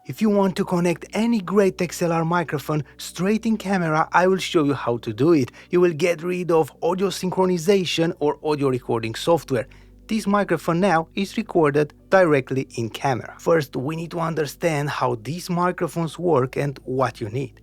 If you want to connect any great XLR microphone straight in camera, I will show you how to do it. You will get rid of audio synchronization or audio recording software. This microphone now is recorded directly in camera. First, we need to understand how these microphones work and what you need.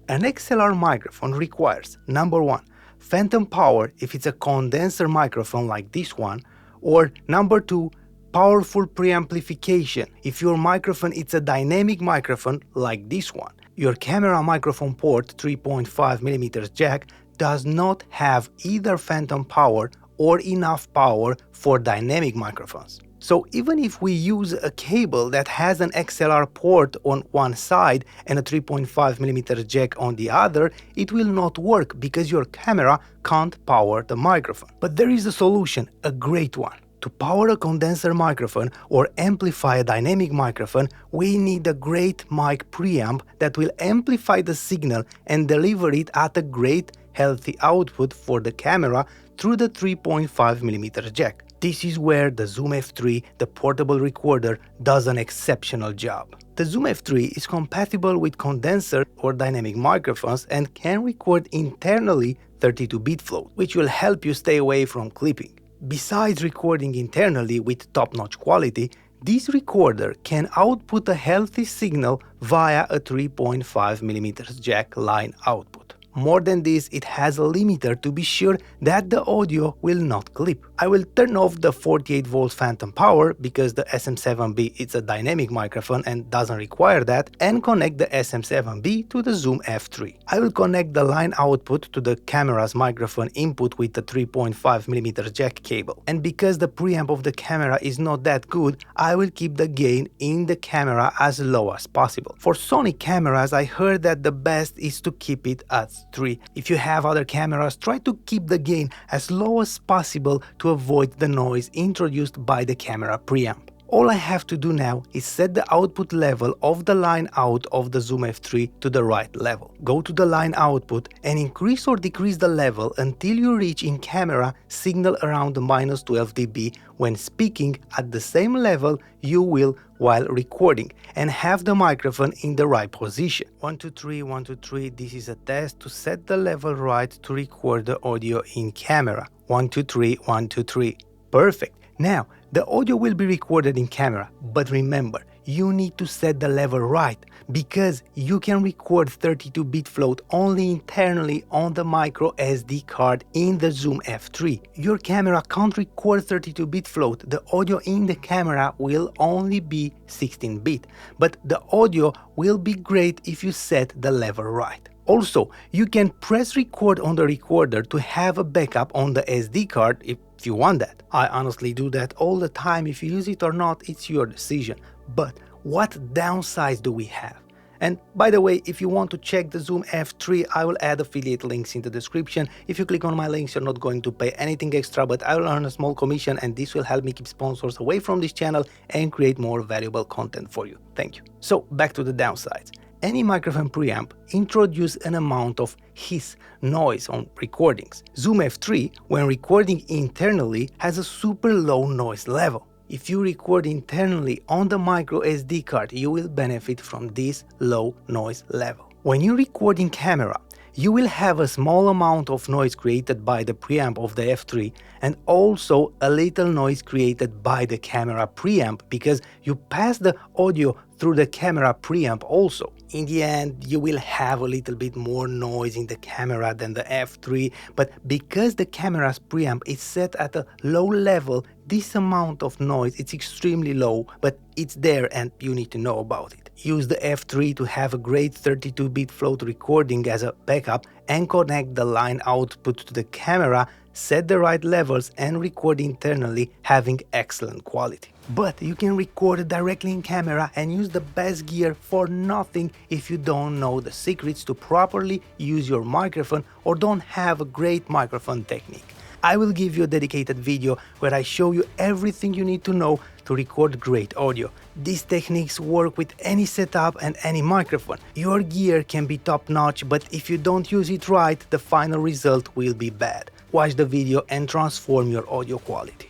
An XLR microphone requires, number one, phantom power if it's a condenser microphone like this one, or number two, powerful preamplification if your microphone is a dynamic microphone like this one. Your camera microphone port 3.5mm jack does not have either phantom power or enough power for dynamic microphones. So even if we use a cable that has an XLR port on one side and a 3.5mm jack on the other, it will not work because your camera can't power the microphone. But there is a solution, a great one. To power a condenser microphone or amplify a dynamic microphone, we need a great mic preamp that will amplify the signal and deliver it at a great healthy output for the camera through the 3.5mm jack. This is where the Zoom F3, the portable recorder, does an exceptional job. The Zoom F3 is compatible with condenser or dynamic microphones and can record internally 32-bit float, which will help you stay away from clipping. Besides recording internally with top-notch quality, this recorder can output a healthy signal via a 3.5mm jack line output. More than this, it has a limiter to be sure that the audio will not clip. I will turn off the 48V phantom power because the SM7B is a dynamic microphone and doesn't require that, and connect the SM7B to the Zoom F3. I will connect the line output to the camera's microphone input with the 3.5mm jack cable. And because the preamp of the camera is not that good, I will keep the gain in the camera as low as possible. For Sony cameras, I heard that the best is to keep it at 3. If you have other cameras, try to keep the gain as low as possible to avoid the noise introduced by the camera preamp. All I have to do now is set the output level of the line out of the Zoom F3 to the right level. Go to the line output and increase or decrease the level until you reach in camera signal around -12 dB. When speaking at the same level you will while recording, and have the microphone in the right position. 1 2 3 1 2 3. This is a test to set the level right to record the audio in camera. 1 2 3 1 2 3. Perfect. Now, the audio will be recorded in camera, but remember, you need to set the level right, because you can record 32-bit float only internally on the micro SD card in the Zoom F3. Your camera can't record 32-bit float, the audio in the camera will only be 16-bit, but the audio will be great if you set the level right. Also, you can press record on the recorder to have a backup on the SD card if you want that. I honestly do that all the time. If you use it or not, it's your decision. But what downsides do we have? And by the way, if you want to check the Zoom F3, I will add affiliate links in the description. If you click on my links, you're not going to pay anything extra, but I will earn a small commission, and this will help me keep sponsors away from this channel and create more valuable content for you. Thank you. So back to the downsides. Any microphone preamp introduces an amount of hiss, noise on recordings. Zoom F3, when recording internally, has a super low noise level. If you record internally on the micro SD card, you will benefit from this low noise level. When you record in camera, you will have a small amount of noise created by the preamp of the F3 and also a little noise created by the camera preamp because you pass the audio through the camera preamp also. In the end, you will have a little bit more noise in the camera than the F3, but because the camera's preamp is set at a low level, this amount of noise is extremely low, but it's there and you need to know about it. Use the F3 to have a great 32-bit float recording as a backup and connect the line output to the camera, set the right levels and record internally, having excellent quality. But you can record directly in camera and use the best gear for nothing if you don't know the secrets to properly use your microphone or don't have a great microphone technique. I will give you a dedicated video where I show you everything you need to know to record great audio. These techniques work with any setup and any microphone. Your gear can be top-notch, but if you don't use it right, the final result will be bad. Watch the video and transform your audio quality.